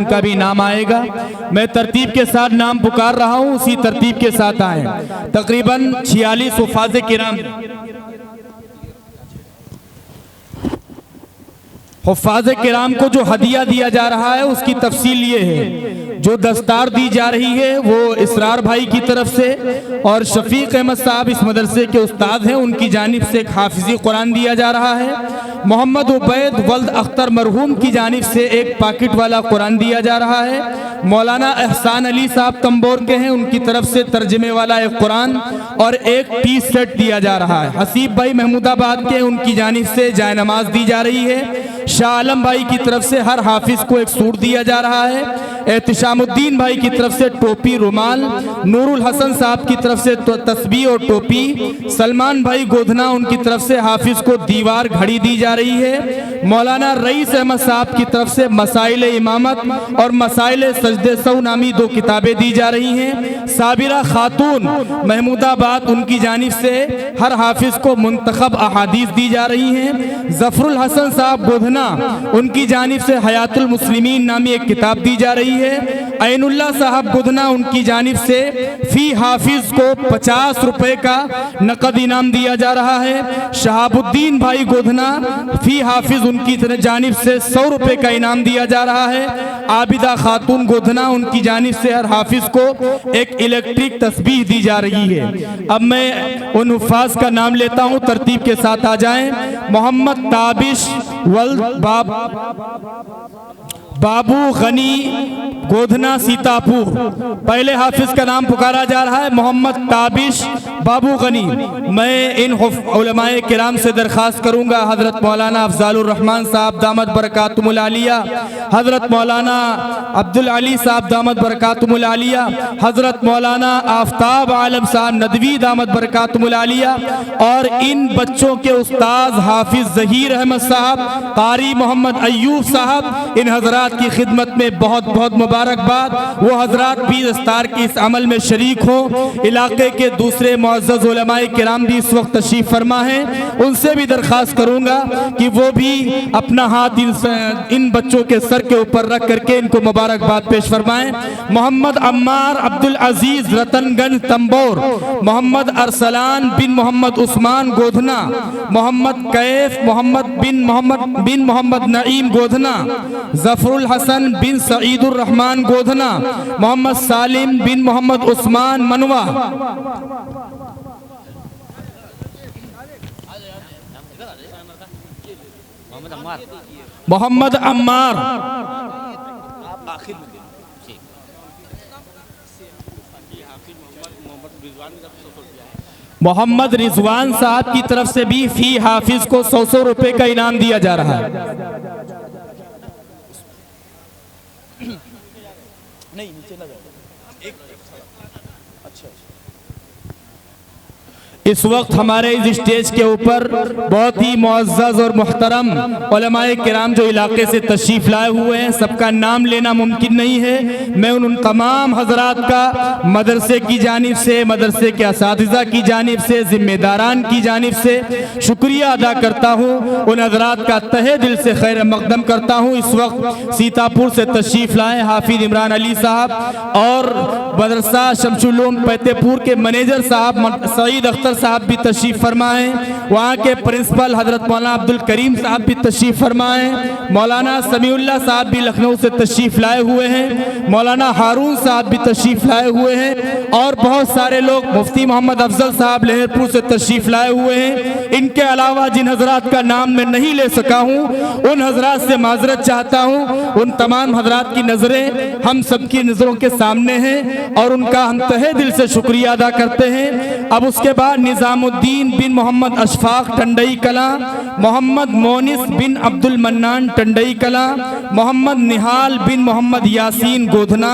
उनका भी नाम आएगा। मैं तरतीब के साथ नाम पुकार रहा हूँ, उसी तरतीब के साथ आए। तकरीबन 46 हुफ़ाज़ किराम, हुफ़ाज़ किराम को जो हदिया दिया जा रहा है उसकी तफसील ये है। जो दस्तार दी जा रही है वो इसरार भाई की तरफ से और शफीक अहमद साहब इस मदरसे के उस्ताद हैं, उनकी जानिब से एक हाफिज़ी कुरान दिया जा रहा है। मोहम्मद उबैद वल्द अख्तर मरहूम की जानिब से एक पाकिट वाला कुरान दिया जा रहा है। मौलाना एहसान अली साहब तंबोर के हैं, उनकी तरफ से तर्जमे वाला एक कुरान और एक पीस सेट दिया जा रहा है। हसीब भाई महमूदाबाद के, उनकी जानिब से जाय नमाज दी जा रही है। शाह आलम भाई की तरफ से हर हाफिज को एक सूट दिया जा रहा है। एहतिशामुद्दीन भाई की तरफ से टोपी रुमाल, नूरुल हसन साहब की तरफ से तस्बीह और टोपी, सलमान भाई गोधना उनकी तरफ से हाफिज को दीवार घड़ी दी जा रही है। मौलाना रईस अहमद साहब की तरफ से मसाइल इमामत और मसाइल सजदे सौ नामी 2 किताबें दी जा रही हैं। साबिरा खातून महमूदाबाद, उनकी जानिब से हर हाफिज को मुंतखब अहादीस दी जा रही हैं। जफरुल हसन साहब गोधना, उनकी जानिब से हयातुल मुस्लिमीन नामी एक किताब दी जा रही है। ऐनुल्लाह साहब गोधना, उनकी जानिब से फी हाफिज को 50 रुपए का नकद इनाम दिया जा रहा है। शहाबुद्दीन भाई गोधना, फी हाफिज उनकी जानिब से 100 रुपए का इनाम दिया जा रहा है। आबिदा खातून गोधना, उनकी जानिब से हर हाफिज को एक इलेक्ट्रिक तस्बीह दी जा रही है। अब मैं उन हुफ़ाज़ का नाम लेता हूँ, तरतीब के साथ आ जाएं। मोहम्मद ताबिश वल्द बाबू गनी गोधना सीतापुर, पहले हाफिज का नाम पुकारा जा रहा है मोहम्मद ताबिश बाबू गनी। मैं इन उलमाए किराम से दरख्वास्त करूंगा, हजरत मौलाना अफजालुर रहमान साहब दामत बरकातुमुल आलिया, हजरत मौलाना अब्दुल अली साहब दामत बरकातुमुल आलिया, हजरत मौलाना आफ्ताब आलम साहब नदवी दामत बरकातुमुल आलिया और इन बच्चों के उस्ताद हाफिज जहीर अहमद साहब, कारी मोहम्मद अयूब साहब, इन हजरात की खिदमत में बहुत बहुत मुबारकबाद। वो हजरात भी दस्तार के इस अमल में शरीक हों। इलाके के दूसरे मुअज़्ज़ज़ उलमाए किराम भी इस वक्त तशरीफ फरमा हैं, उनसे भी दरख्वास्त करूंगा कि वो भी अपना हाथ इन बच्चों के सर के ऊपर रख करके इनको मुबारकबाद पेश फरमाएं। मोहम्मद अम्मार अब्दुल अजीज रतनगंज तंबोर, मोहम्मद अरसलान बिन मोहम्मद उस्मान गोधना, मोहम्मद कैफ मोहम्मद बिन मोहम्मद नईम गोधना, जफरुल हसन बिन सईदुर रहमान गोधना, मोहम्मद सालिम बिन मोहम्मद उस्मान मनवा, मोहम्मद अम्मार, मोहम्मद रिजवान साहब की तरफ से भी फी हाफिज को 100 रुपए का इनाम दिया जा रहा है। नहीं नीचे ना जाओ, एक अच्छा। इस वक्त हमारे इस स्टेज के ऊपर बहुत ही मुअज़्ज़ज़ और मुहतरम उलमाए किराम जो इलाके से तशरीफ़ लाए हुए हैं, सबका नाम लेना मुमकिन नहीं है। मैं उन तमाम हजरात का मदरसे की जानिब से, मदरसे के असातिज़ा की जानिब से, ज़िम्मेदारान की जानिब से शुक्रिया अदा करता हूँ। उन हजरात का तहे दिल से खैर मक़दम करता हूँ। इस वक्त सीतापुर से तशरीफ़ लाए हाफिज़ इमरान अली साहब और मदरसा शमसुल्लूम फतेहपुर के मैनेजर साहब सईद अख्तर साहब भी तशरीफ फरमाए। वहाँ के प्रिंसिपल हजरत मौलाना अब्दुल करीम साहब भी तशरीफ फरमाए। मौलाना समीउल्लाह साहब भी लखनऊ से तशरीफ लाए हुए हैं। मौलाना हारून साहब भी तशरीफ लाए हुए हैं और बहुत सारे लोग, मुफ्ती मोहम्मद अफजल साहब लहरपुर से तशरीफ लाए हुए हैं। इनके अलावा जिन हजरात का नाम मैं नहीं ले सका हूँ, उन हजरात से माजरत चाहता हूँ। उन तमाम हजरात की नजरें हम सबकी नजरों के सामने हैं और उनका हम तहे दिल से शुक्रिया अदा करते हैं। अब उसके बाद निजामुद्दीन बिन मोहम्मद अशफाक टंडई कला, मोहम्मद मोनिस बिन अब्दुल मन्नान टंडई कला, मोहम्मद निहाल बिन मोहम्मद यासीन गोधना,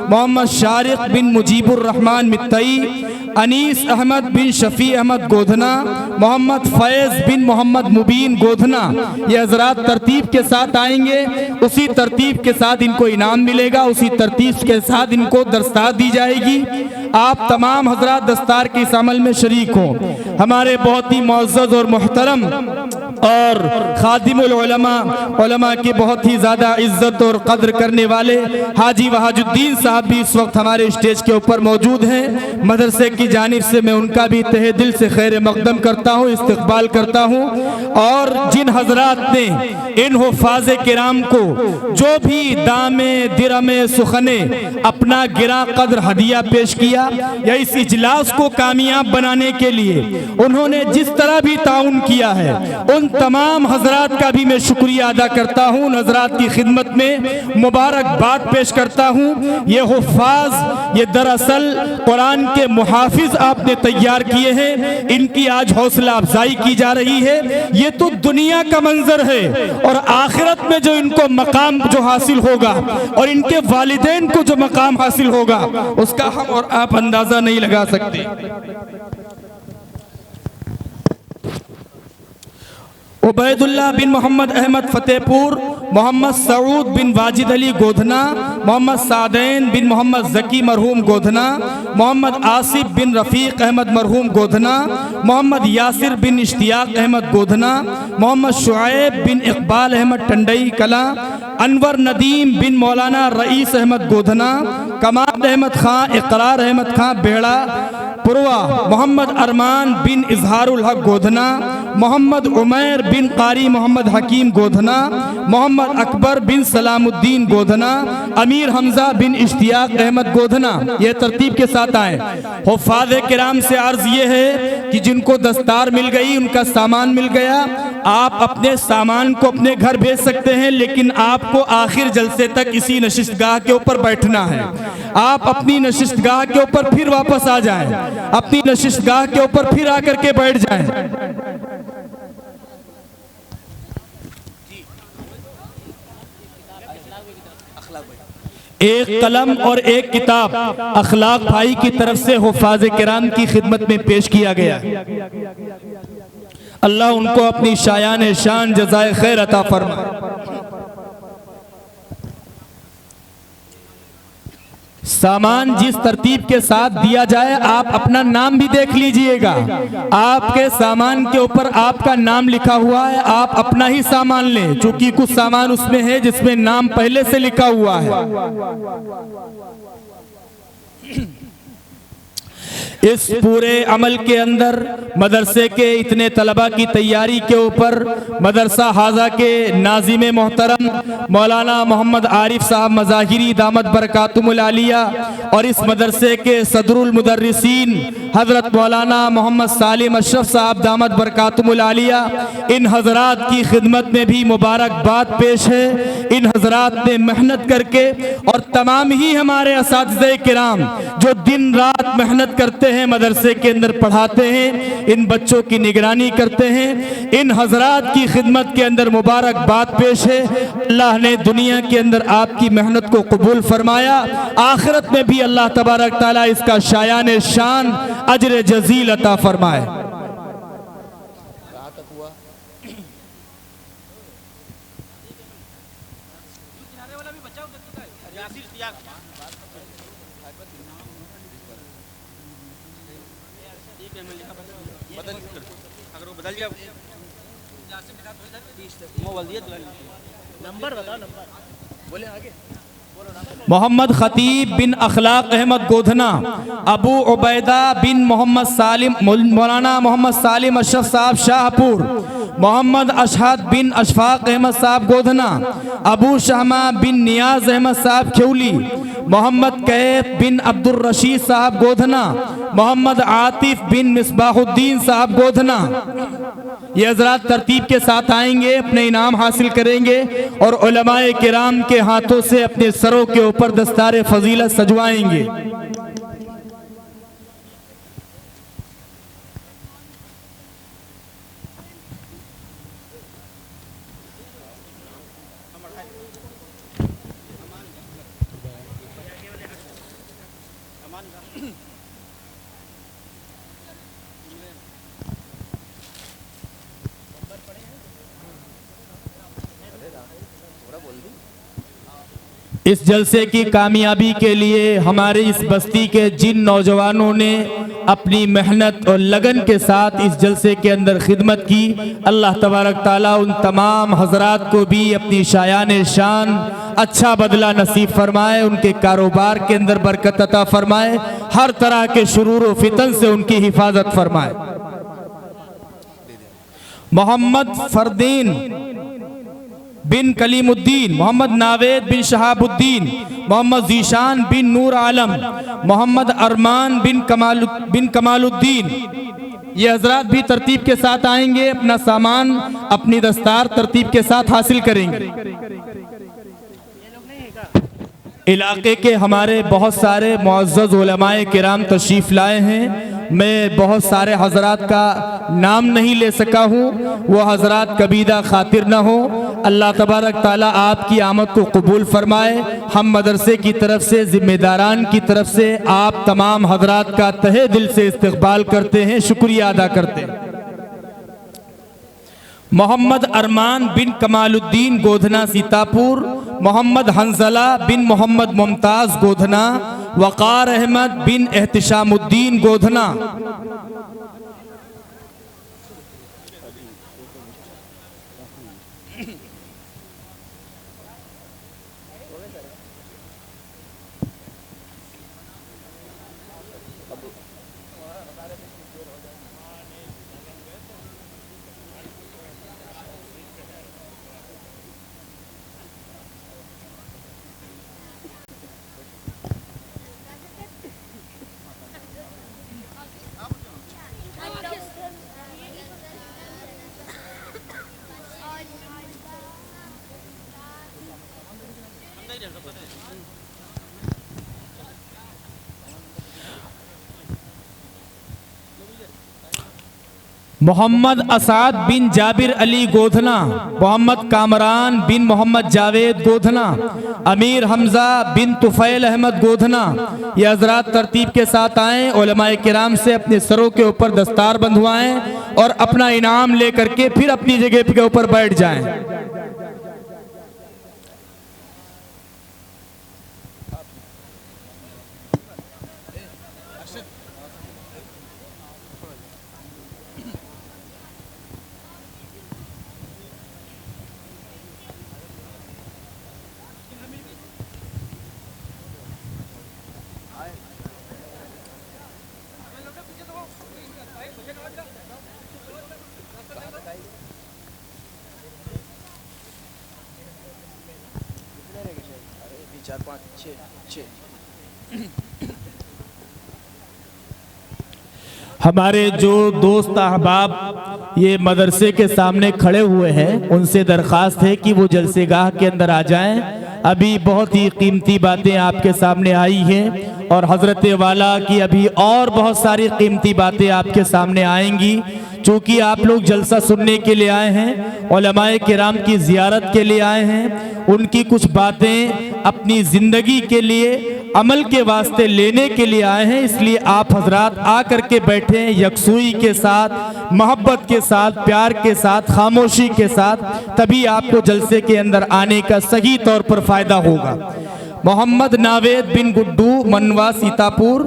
मोहम्मद शारिक बिन मुजीबुर रहमान मित्तई, अनीस अहमद बिन शफी अहमद गोधना, मोहम्मद फैज़ बिन मोहम्मद मुबीन गोधना। ये हजरात तरतीब के साथ आएंगे, उसी तरतीब के साथ इनको इनाम मिलेगा, उसी तरतीब के साथ इनको दस्तार दी जाएगी। आप तमाम हजरात दस्तार के इस अमल में शरीक हों। हमारे बहुत ही मुअज़्ज़ज़ और मुहतरम और खादिमुल उलमा, उलमा के बहुत ही ज़्यादा इज्जत और कद्र करने वाले हाजी वहाजुद्दीन साहब भी इस वक्त हमारे स्टेज के ऊपर मौजूद हैं। मदरसे की जानिब से मैं उनका भी तहे दिल से खैर मकदम करता हूँ, इस्तकबाल करता हूँ। और जिन हजरात ने इन हुफ़ाज़ किराम को जो भी दामे दिरमे सुखने अपना गिरा कद्र हदिया पेश किया या इस इजलास को कामयाब बनाने के लिए उन्होंने जिस तरह भी ताउन किया है, उन तमाम हजरात का भी मैं शुक्रिया अदा करता हूँ। उन हजरात की खिदमत में मुबारकबाद पेश करता हूँ। ये हुफ़ाज़, ये दरअसल कुरान के मुहाफिज आपने तैयार किए हैं, इनकी आज हौसला अफजाई की जा रही है। ये तो दुनिया का मंजर है और आखिरत में जो इनको मकाम जो हासिल होगा और इनके वालिदैन को जो मकाम हासिल होगा उसका हम और आप अंदाजा नहीं लगा सकते। उबैदुल्लाह बिन मोहम्मद अहमद फतेहपुर, मोहम्मद सऊद बिन वाजिद अली गोधना, मोहम्मद सादैन बिन मोहम्मद जकी मरहूम गोधना, मोहम्मद आसिफ बिन रफ़ीक अहमद मरहूम गोधना, मोहम्मद यासिर बिन इश्तियाक अहमद गोधना, मोहम्मद शुआइब बिन इकबाल अहमद टंडई कला, अनवर नदीम बिन मौलाना रईस अहमद गोधना, कमाल अहमद खां, इकरार अहमद खां बेड़ा पुरवा, मोहम्मद अरमान बिन इजहारुल हक गोधना, मोहम्मद उमैर बिन कारी मोहम्मद हकीम गोधना, मोहम्मद अकबर बिन सलामुद्दीन गोधना, अमीर हमजा बिन इश्तियाक अहमद गोधना। ये तरतीब के साथ आए। हुफ़ाज़ किराम से अर्ज ये है कि जिनको दस्तार मिल गई, उनका सामान मिल गया, आप अपने सामान को अपने घर भेज सकते हैं, लेकिन आपको आखिर जलसे तक इसी नशिस्तगाह के ऊपर बैठना है। आप अपनी नशिस्तगाह के ऊपर फिर वापस आ जाएं, अपनी नशिस्तगाह के ऊपर फिर आकर के बैठ जाएं। एक कलम और एक किताब अखलाक भाई की तरफ से हुफ़ाज़ किराम की खिदमत में पेश किया गया। अल्लाह उनको अपनी शायान शान जज़ाए खैर अता फरमाए। सामान जिस तरतीब के साथ दिया जाए, आप अपना नाम भी देख लीजिएगा। आपके सामान के ऊपर आपका नाम लिखा हुआ है, आप अपना ही सामान लें, चूंकि कुछ सामान उसमें है जिसमें नाम पहले से लिखा हुआ है। इस पूरे अमल के अंदर मदरसे के इतने तलबा की तैयारी के ऊपर मदरसा हाजा के नाज़िम मोहतरम मौलाना मोहम्मद आरिफ साहब मज़ाहिरी दामत बरकातुहुल आलिया और इस मदरसे के सदरुल मुदर्रिसीन हज़रत मौलाना मोहम्मद सालिम अशरफ साहब दामत बरकातुहुल आलिया, इन हज़रात की खिदमत में भी मुबारकबाद पेश है। इन हज़रात ने मेहनत करके और तमाम ही हमारे असातिज़े किराम जो दिन रात मेहनत करते हैं, मदरसे के अंदर पढ़ाते हैं, इन बच्चों की निगरानी करते हैं, इन हजरात की खिदमत के अंदर मुबारकबाद पेश है। अल्लाह ने दुनिया के अंदर आपकी मेहनत को कबूल फरमाया, आखिरत में भी अल्लाह तबारक ताला इसका शायान शान अजर जजील अता फरमाए। मोहम्मद खतीब बिन अखलाक अहमद गोधना, अबू उबैदा बिन मोहम्मद सालिम मौलाना मोहम्मद सालिम अशरफ साहब शाहपुर, मोहम्मद अशहद बिन अशफाक अहमद साहब गोधना, अबू शहमा बिन नियाज अहमद साहब खेवली, मोहम्मद कैफ बिन अब्दुल रशीद साहब गोधना, मोहम्मद आतिफ बिन मिसबाहुद्दीन साहब गोधना। ये हज़रात तरतीब के साथ आएंगे, अपने इनाम हासिल करेंगे और उलमाए किराम के हाथों से अपने सरों के ऊपर दस्तारे फजीलत सजवाएंगे। इस जलसे की कामयाबी के लिए हमारे इस बस्ती के जिन नौजवानों ने अपनी मेहनत और लगन के साथ इस जलसे के अंदर खिदमत की। अल्लाह तबारक ताला उन तमाम हजरात को भी अपनी शायान शान अच्छा बदला नसीब फरमाए, उनके कारोबार के अंदर बरकत अता फरमाए, हर तरह के शुरूर व फितन से उनकी हिफाजत फरमाए। मोहम्मद फरदीन बिन कलीमुद्दीन, मोहम्मद नावेद बिन शहाबुद्दीन, मोहम्मद जीशान बिन नूर आलम, मोहम्मद अरमान बिन कमालुद्दीन, ये हजरात भी तरतीब के साथ आएंगे, अपना सामान अपनी दस्तार तरतीब के साथ हासिल करेंगे। इलाके के हमारे बहुत सारे मुअज़्ज़ज़ उलमाए किराम तशरीफ़ लाए हैं। मैं बहुत सारे हजरात का नाम नहीं ले सका हूँ, वो हजरात कबीदा खातिर न हो। अल्लाह तबारक ताला आपकी आमद को कबूल फरमाए। हम मदरसे की तरफ से, ज़िम्मेदारान की तरफ से आप तमाम हजरात का तहे दिल से इस्तकबाल करते हैं, शुक्रिया अदा करते हैं। मोहम्मद अरमान बिन कमालुद्दीन गोधना सीतापुर, मोहम्मद हंजला बिन मोहम्मद मुमताज़ गोधना, वक़ार अहमद बिन एहतिशामुद्दीन गोधना। मोहम्मद असाद बिन जाबिर अली गोधना, मोहम्मद कामरान बिन मोहम्मद जावेद गोधना, अमीर हमजा बिन तुफैल अहमद गोधना। ये हजरात तरतीब के साथ आएँ, उलमाए किराम से अपने सरों के ऊपर दस्तार बंधवाएं और अपना इनाम लेकर के फिर अपनी जगह के ऊपर बैठ जाएं। हमारे जो दोस्त अहबाब ये मदरसे के सामने खड़े हुए हैं, उनसे दरख्वास्त है कि वो जलसेगाह के अंदर आ जाएं। अभी बहुत ही कीमती बातें आपके सामने आई हैं और हज़रत वाला की अभी और बहुत सारी कीमती बातें आपके सामने आएंगी। चूँकि आप लोग जलसा सुनने के लिए आए हैं, उलमाए किराम की ज़ियारत के लिए आए हैं, उनकी कुछ बातें अपनी ज़िंदगी के लिए अमल के वास्ते लेने के लिए आए हैं। इसलिए आप हजरात आकर के बैठे यकसुई के साथ, मोहब्बत के साथ, प्यार के साथ, खामोशी के साथ, तभी आपको जलसे के अंदर आने का सही तौर पर फ़ायदा होगा। मोहम्मद नावेद बिन गुड्डू मनवा सीतापुर,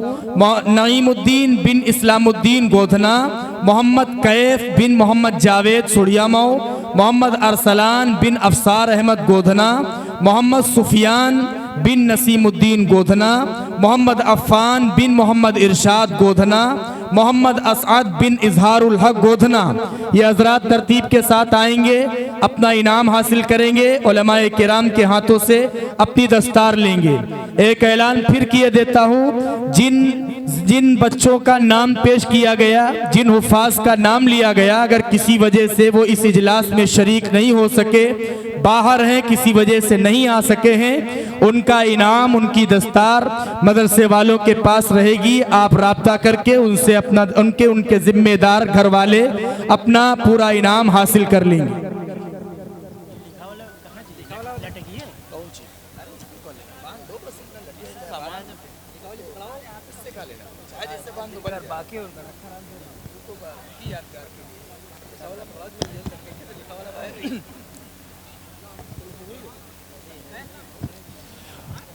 नईमुद्दीन बिन इस्लामुद्दीन गोधना, मोहम्मद कैफ बिन मोहम्मद जावेद सुड़ियामऊ, मोहम्मद अरसलान बिन अफसार अहमद गोधना, मोहम्मद सुफियान बिन नसीमुद्दीन गोधना, मोहम्मद अफ़ान बिन मोहम्मद इरशाद गोधना, मोहम्मद असअद बिन इजहारुल हक गोधना। ये हजरात तरतीब के साथ आएंगे, अपना इनाम हासिल करेंगे, उलमाए किराम के हाथों से अपनी दस्तार लेंगे। एक ऐलान फिर किए देता हूँ, जिन बच्चों का नाम पेश किया गया, जिन हुफ़ाज का नाम लिया गया, अगर किसी वजह से वो इस इजलास में शरीक नहीं हो सके, बाहर हैं, किसी वजह से नहीं आ सके हैं, उनका इनाम, उनकी दस्तार मदरसे वालों के पास रहेगी। आप राब्ता करके उनसे अपना उनके जिम्मेदार घर वाले अपना पूरा इनाम हासिल कर लेंगे।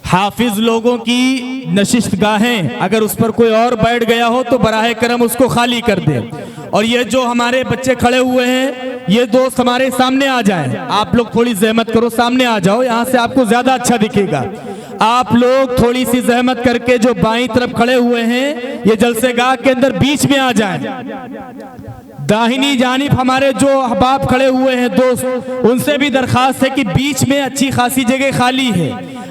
हाफिज लोगों की नशिस्त गाहें अगर उस पर कोई और बैठ गया हो तो बराह करम उसको खाली कर दे। और ये जो हमारे बच्चे खड़े हुए हैं, ये दोस्त हमारे सामने आ जाएं। आप लोग थोड़ी जहमत करो, सामने आ जाओ, यहाँ से आपको ज्यादा अच्छा दिखेगा। आप लोग थोड़ी सी जहमत करके जो बाईं तरफ खड़े हुए हैं, ये जलसेगाह के अंदर बीच में आ जाएं। दाहिनी जानिब हमारे जो अहबाब खड़े हुए हैं दोस्त, उनसे भी दरखास्त है कि बीच में अच्छी खासी जगह खाली है।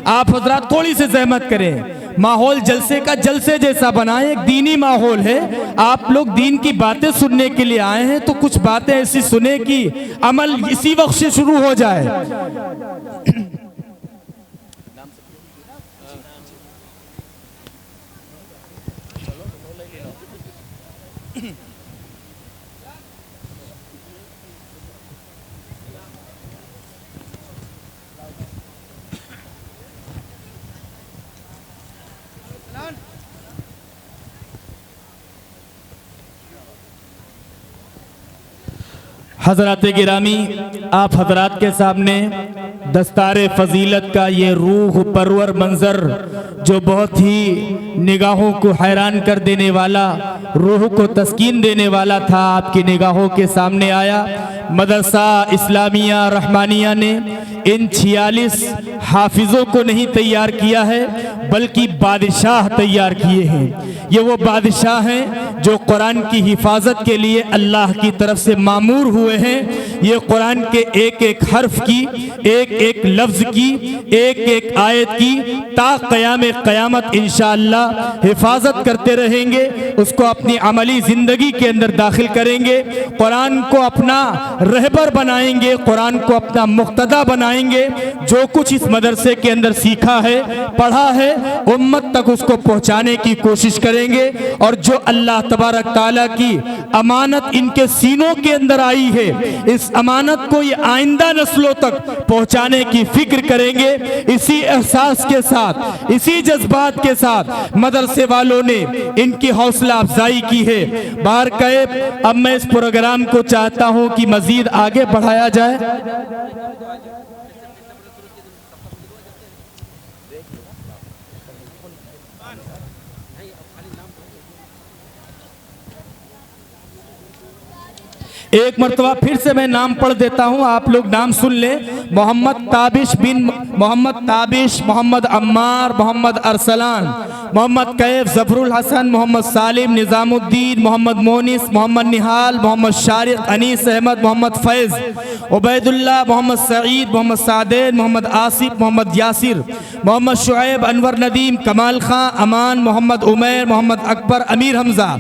आप हजरात थोड़ी सी जहमत करें, माहौल जलसे का जलसे जैसा बनाएं। एक दीनी माहौल है, आप लोग दीन की बातें सुनने के लिए आए हैं, तो कुछ बातें ऐसी सुने कि अमल इसी वक्त से शुरू हो जाए। हजरात गिरामी, आप हजरात के सामने दस्तारे फजीलत का ये रूह परवर मंजर, जो बहुत ही निगाहों को हैरान कर देने वाला, रूह को तस्कीन देने वाला था, आपकी निगाहों के सामने आया। मदरसा इस्लामिया रहमानिया ने इन 46 हाफिजों को नहीं तैयार किया है, बल्कि बादशाह तैयार किए हैं। ये वो बादशाह हैं जो कुरान की हिफाजत के लिए अल्लाह की तरफ से मामूर हुए हैं। ये कुरान के एक एक हर्फ की, एक एक लफ्ज की, एक एक आयत की ता क़याम क़यामत इंशाअल्लाह हिफाजत करते रहेंगे, उसको अपनी अमली ज़िंदगी के अंदर दाखिल करेंगे, कुरान को अपना रहबर बनाएंगे, कुरान को अपना मुक्तदा बनाएंगे। जो कुछ इस मदरसे के अंदर सीखा है, पढ़ा है, उम्मत तक उसको पहुंचाने की कोशिश करेंगे। और जो अल्लाह तबारक ताला की अमानत इनके सीनों के अंदर आई है, इस अमानत को ये आइंदा नस्लों तक पहुंचाने की फिक्र करेंगे। इसी एहसास के साथ, इसी जज्बात के साथ मदरसे वालों ने इनकी हौसला अफजाई की है। बाहर कहे, अब मैं इस प्रोग्राम को चाहता हूं कि मजीद आगे बढ़ाया जाए। एक मरतबा फिर से मैं नाम पढ़ देता हूं, आप लोग नाम सुन लें। मोहम्मद ताबिश बिन मोहम्मद ताबिश, मोहम्मद अम्मार, मोहम्मद अरसलान, मोहम्मद कैफ, जफरुल हसन, मोहम्मद सालिम, निज़ामुद्दीन, मोहम्मद मोनिस, मोहम्मद निहाल, मोहम्मद शारिक, अनीस अहमद, मोहम्मद फैज़, उबैदुल्लाह, मोहम्मद सईद, मोहम्मद सादेन, मोहम्मद आसिफ, मोहम्मद यासिर, मोहम्मद शुएब, अनवर नदीम, कमाल खां, अमान, मोहम्मद उमैर, मोहम्मद अकबर, अमीर हमजा,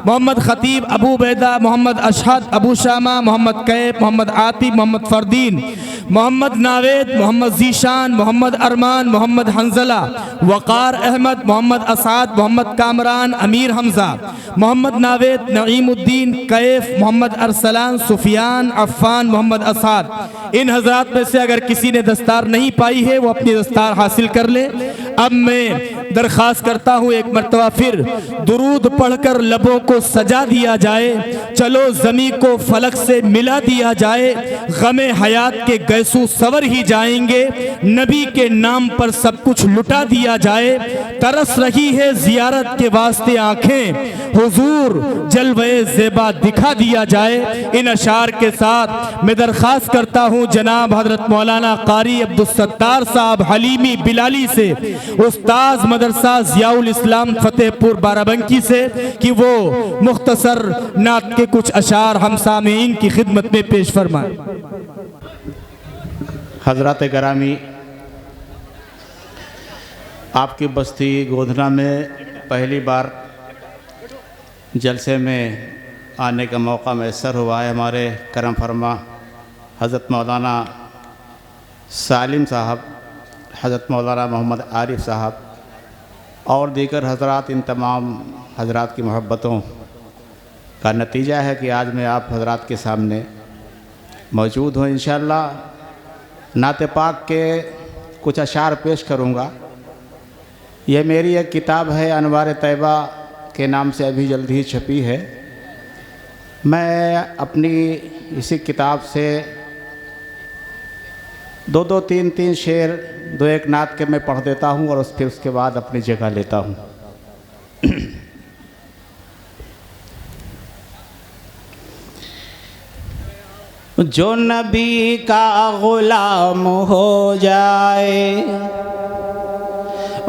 मोहम्मद खतीब, अबू बैदा, मोहम्मद अशहद, अबू शामा, मोहम्मद कैफ, मोहम्मद आतिफ, मोहम्मद फरदीन, मोहम्मद नावेद, मोहम्मद जीशान, मोहम्मद अरमान, मोहम्मद हंजला, वक़ार अहमद, मोहम्मद असाद, मोहम्मद कामरान, अमीर हमजा, मोहम्मद नावेद, नईमुद्दीन, कैफ, मोहम्मद अरसलान, सुफियान, अफ़ान, मोहम्मद असाद। इन हजरात में से अगर किसी ने दस्तार नहीं पाई है, वो अपनी दस्तार हासिल कर ले। अब मैं दरख्वास्त करता हूँ, एक मरतबा फिर दुरूद पढ़कर लबों को सजा दिया जाए। चलो ज़मी को फलक से मिला दिया जाए, गमे हयात के गैसू सवर ही जाएंगे, नबी के नाम पर सब कुछ लुटा दिया जाए। तरस रही है जियारत के वास्ते आंखें, हुजूर जलवे ज़ेबा दिखा दिया जाए। इन अशार के साथ मैं दरख्वास्त करता हूँ जनाब हजरत मौलाना कारी अब्दुल सत्तार साहब हलीमी बिलाली से, उस्ताद मदरसा ज़ियाउल इस्लाम फतेहपुर बाराबंकी से, कि वो मुख्तसर नात के कुछ अशार हम सामीन की खिदमत में पेश फरमाए। हजरत गिरामी, आपकी बस्ती गोधना में पहली बार जलसे में आने का मौका मैसर हुआ है। हमारे करम फरमा हज़रत मौलाना सालिम साहब, हज़रत मौलाना मोहम्मद आरिफ साहब और दीगर हजरात, इन तमाम हजरात की मोहब्बतों का नतीजा है कि आज मैं आप हजरात के सामने मौजूद हूँ। इंशाअल्लाह नाते पाक के कुछ अशार पेश करूँगा। यह मेरी एक किताब है, अनवार तैयबा के नाम से, अभी जल्दी ही छपी है। मैं अपनी इसी किताब से दो तीन शेर दो एक नात के मैं पढ़ देता हूँ और फिर उसके बाद अपनी जगह लेता हूँ। जो नबी का गुलाम हो जाए,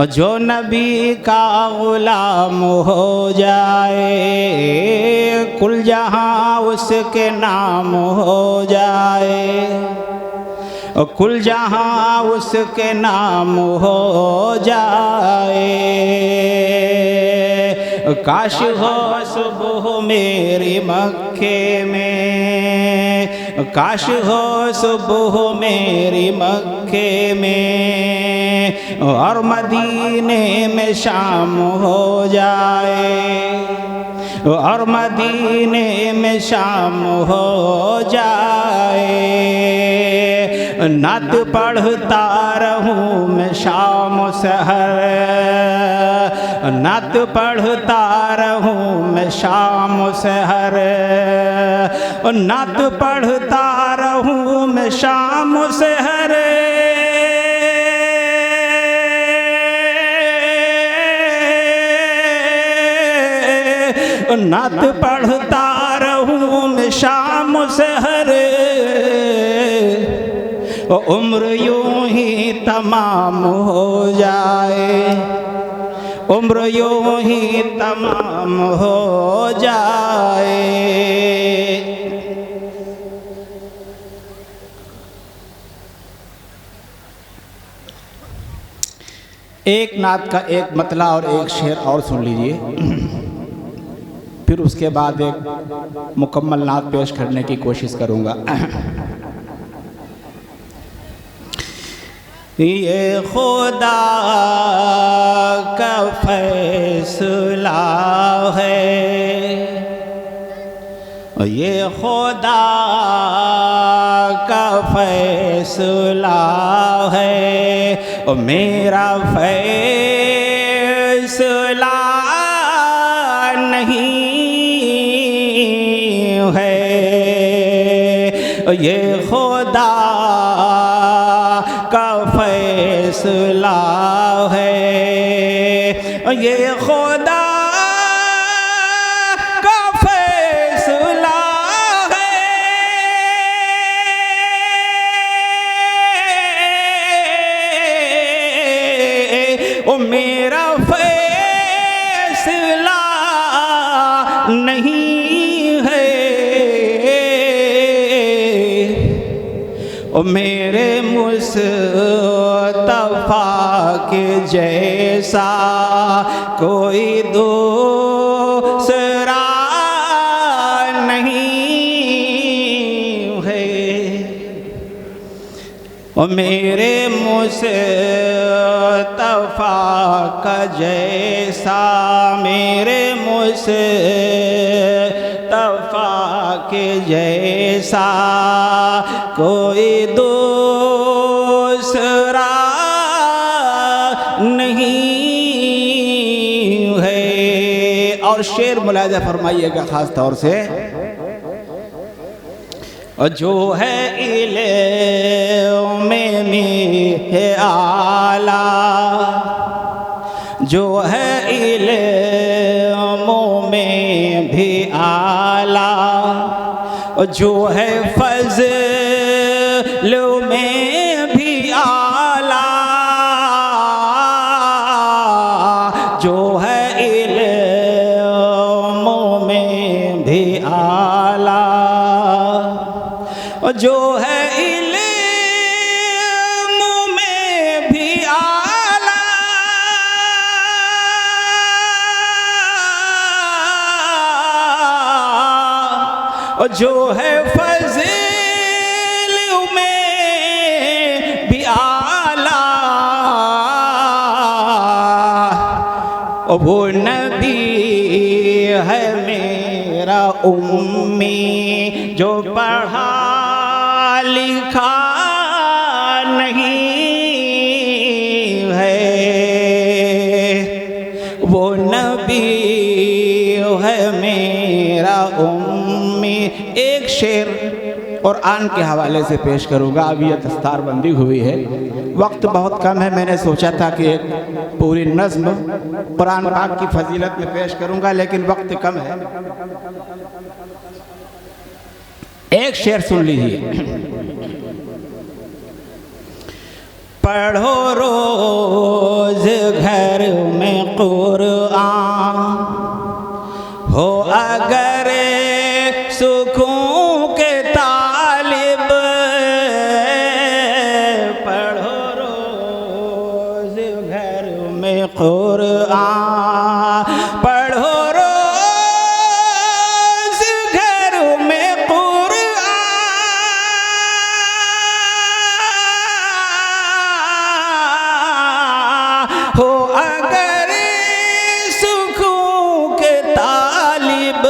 जो नबी का गुलाम हो जाए, कुल जहाँ उसके नाम हो जाए, कुल जहाँ उसके नाम हो जाए। काश हो सुबह मेरी मक्के में, काश हो सुबह मेरी मक्के में, और मदीने में शाम हो जाए, और मदीने में शाम हो जाए। नात पढ़ता रहूं मैं शाम सहर, नात पढ़ता रहूं मैं शाम सहर, नात पढ़ता रहूं मैं शाम सहर। नात पढ़ता रहूं मैं शाम सहर, उम्र यूं ही तमाम हो जाए, उम्र यूं ही तमाम हो जाए। एक नात का एक मतला और एक शेर और सुन लीजिए, फिर उसके बाद एक मुकम्मल नात पेश करने की कोशिश करूंगा। ये खुदा का फैसला है, ये खुदा का फैसला है, और मेरा फैसला नहीं है। ये खुदा का फैसला है, ये खुदा का फैसला है, ओ मेरा फैसला नहीं है। ओ मेरे मुस्तफा के जैसा कोई दूसरा नहीं है। ओ मेरे मुस्तफा का जैसा, मेरे मुस्तफा के जैसा कोई दूसरा नहीं है। और शेर मुलाहिजा फरमाइएगा खास तौर से, जो है इल्म में आला, जो है इल्मों में भी आला, जो है फज़ल में भी आला, जो है इल्मों में भी आला, जो है इल्मों में भी आला, जो है फज़ल में भी आला, वो नबी है मेरा उम्मी, जो पढ़ा लिखा नहीं है। वो नबी है मेरा उम्मी। एक शेर कुरान के हवाले से पेश करूँगा। अब यह दस्तारबंदी हुई है, वक्त बहुत कम है। मैंने सोचा था कि एक पूरी नज़्म कुरान पाक की फजीलत में पेश करूँगा, लेकिन वक्त कम है। एक शेर सुन लीजिए। पढ़ो रोज घर में कुरान, हो अगर सुकून के तालिब। पढ़ो रोज घर में कुरान, पढ़ो रोज घर में कुरान, हो अगर सुकून के तालिब।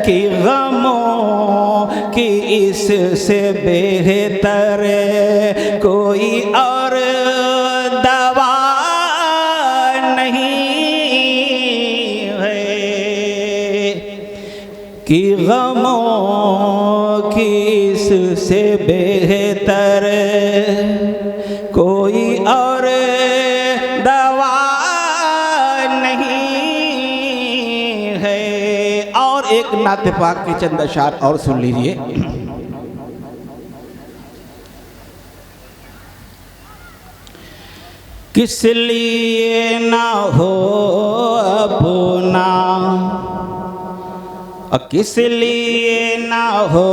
कि गमों की इससे बेहतर कोई और दवा नहीं है। कि गमों की इससे बेहतर कोई और दवा नहीं है। और एक नात पाक के चंद अशार और सुन लीजिए। किस लिए ना हो अपना, किस लिए ना हो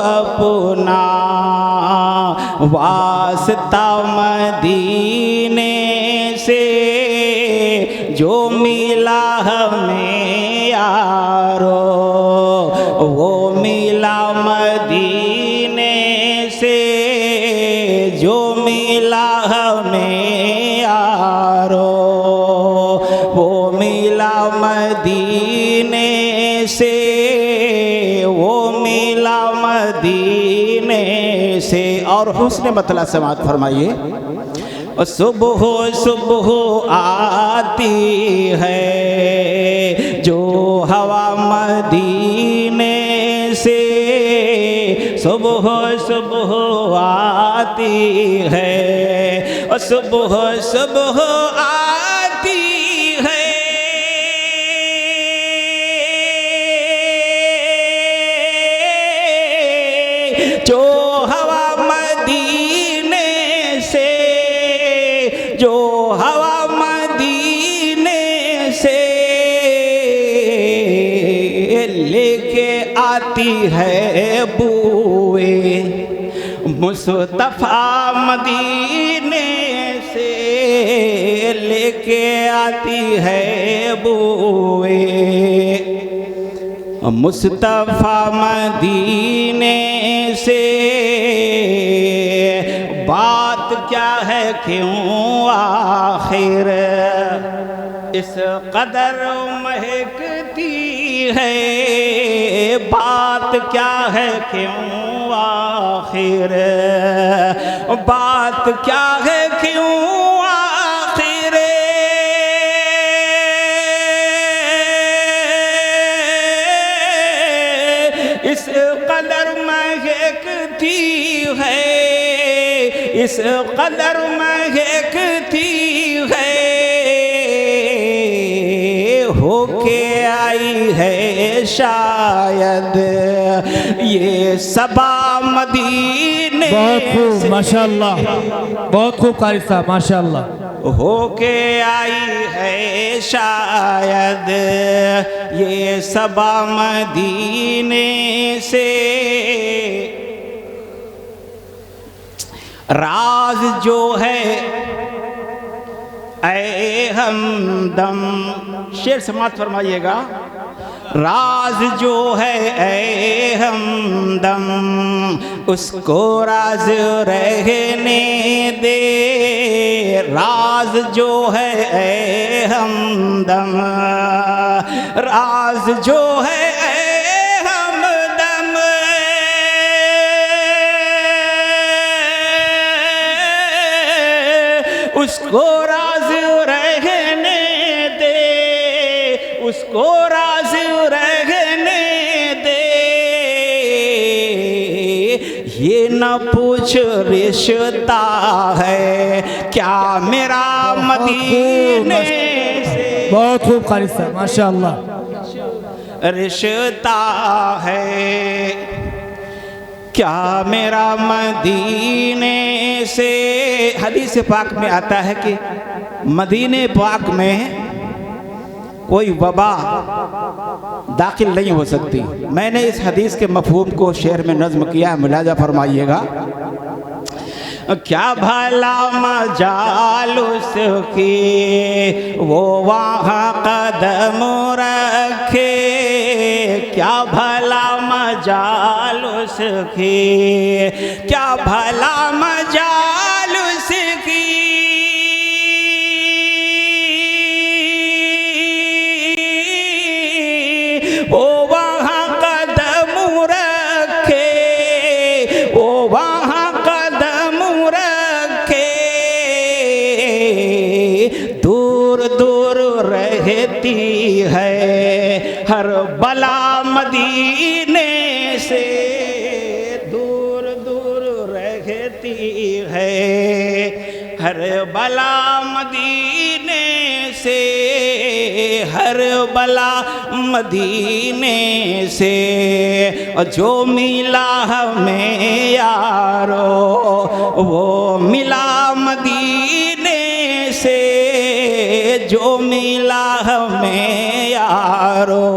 अपना वास्ता मदीने से, जो मिला हमें यारो वो मिला मदीने से, जो मिला हमें यारो वो मिला मदीने से, वो मिला मदीने से। और हुस्न मतला समात फरमाइए। सुबह सुबह आती है जो हवा मदीने से, सुबह सुबह आती है, सुबह सुबह आती है जो हवा मदीने से, जो हवा मदीने से लेके आती है बूए मुस्तफ़ा मदीने से, लेके आती है बूए मुस्तफ़ा मदीने से। बात क्या है क्यों आखिर इस कदर महकती है, बात क्या है क्यों आखिर, बात क्या है क्यों आखिर इस कदर महकती है, इस कदर महकती है। होके आई है शायद ये सबा मदीने। बहुत खूब माशाअल्लाह, बहुत खूब कारी साहब माशाअल्लाह। होके आई है शायद ये सबा मदीने से। राज जो है ऐ हमदम, शेर समात फरमाइएगा। राज जो है ऐ हमदम उसको राज रहने दे, राज जो है ऐ हमदम, राज जो है उसको राज रहने दे, उसको राज रहने दे। न पूछ रिश्ता है क्या मेरा मदीने से। बहुत खूब कारी साहब, माशाअल्लाह। रिश्ता है क्या मेरा मदीने से। हदीस पाक में आता है कि मदीने पाक में कोई वबा दाखिल नहीं हो सकती। मैंने इस हदीस के मफहूम को शेर में नज़्म किया है, मुलाजा फरमाइएगा। क्या भला मजाल उसकी वो वहाँ कदम रखे, क्या भला मजाल उसकी, क्या भला मजाल उसकी वो वहाँ कदम रखे, वो वहाँ कदम रखे। दूर दूर रहती है हर बला मदीने से, दूर दूर रहती है हर बला मदीने से, हर बला मदीने से। जो मिला हमें यारो वो मिला मदीने से, जो मिला हमें यारो।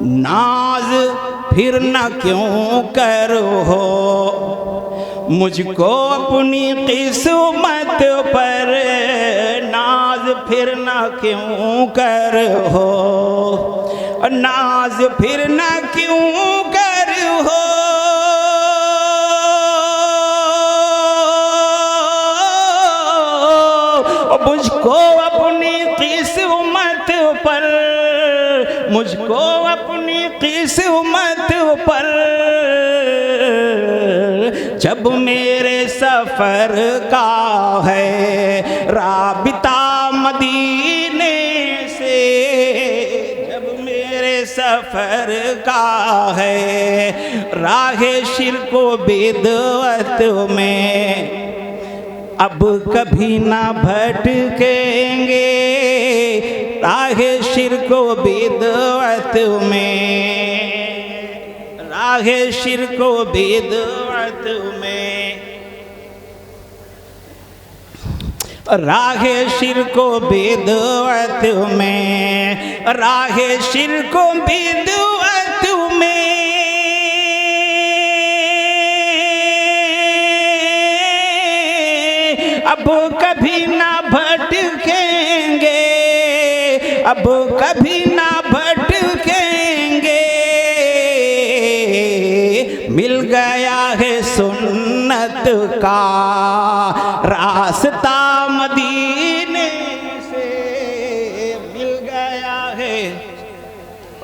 नाज फिर न क्यों करो मुझको अपनी किस्मत पर, नाज फिर न क्यों करो, नाज फिर न क्यों करो। मुझको अपनी किस्मत पर, मुझको अपनी किस्मत पर, जब मेरे सफर का है राबिता मदीने से, जब मेरे सफर का है राहे शिर्क व बिदअत में, अब कभी ना भटकेंगे राहे शिर्क व बिदअत में, राहे शिर्क व बिदअत में, राहे शिर्क व बिदअत में, राहे शिर्क व बिदअत में। अब कभी ना भटकेंगे, अब कभी ना भटकेंगे। मिल गया है सुन्नत का रास्ता मदीने से, मिल गया है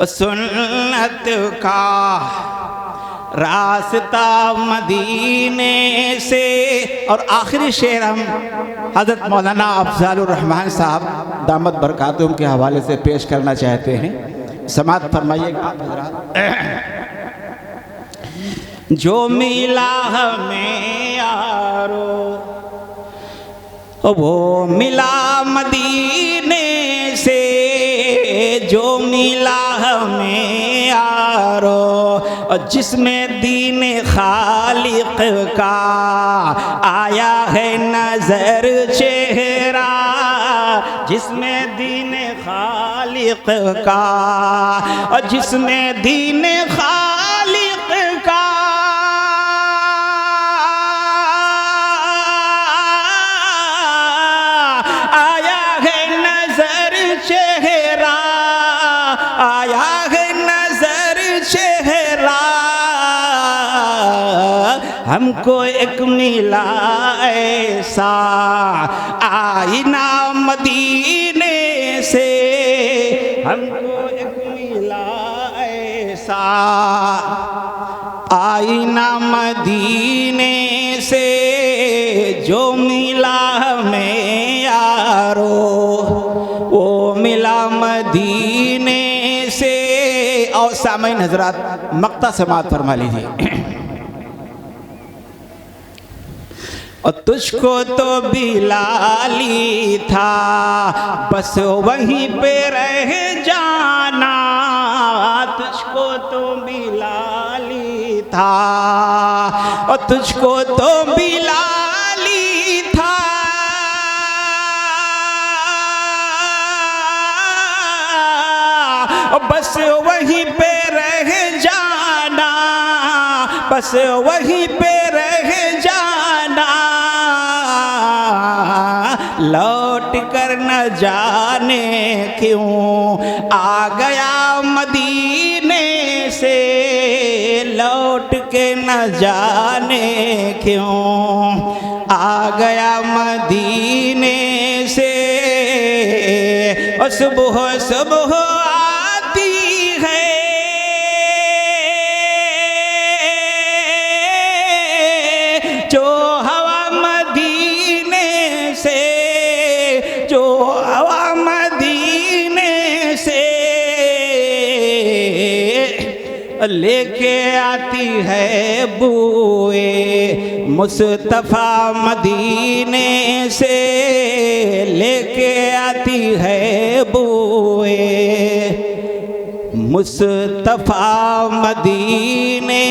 सुन्नत का रास्ता मदीने से। और आखिरी शेर हम हज़रत मौलाना अफजालुर रहमान साहब दामत बरकातुहुम के हवाले से पेश करना चाहते हैं। समाअत फरमाइएगा आप हज़रात। जो मिला हमें यारो वो मिला मदीने से, जो मिला हमें यारो जिसमें दीन खालिक का आया है नजर चेहरा, जिसमें दीन खालिक का और जिसमें दीन खालिक का आया है नजर चेहरा, आया है नजर चेहरा। हमको एक मिला ऐसा आईना मदीने से, हमको एक मिला ऐसा आईना मदीने से, जो मिला हमें यारो वो मिला मदीने से। और सामईन हजरात मक्ता समाअत फरमा लीजिए। और तुझको तो बिलाली था, बस वहीं पे रह जाना, तुझको तो बिलाली था, और तुझको तो बिलाली था, और बस वहीं पे रह जाना, बस वहीं पे रह जाना, लौट कर न जाने क्यों आ गया मदीने से, लौट के न जाने क्यों आ गया मदीने से। और सुबह सुबह आती है जो हवा मदीने से, जो हवा मदीने से लेके आती है बूए मुस्तफ़ा मदीने से, लेके आती है बूए मुस्तफ़ा मदीने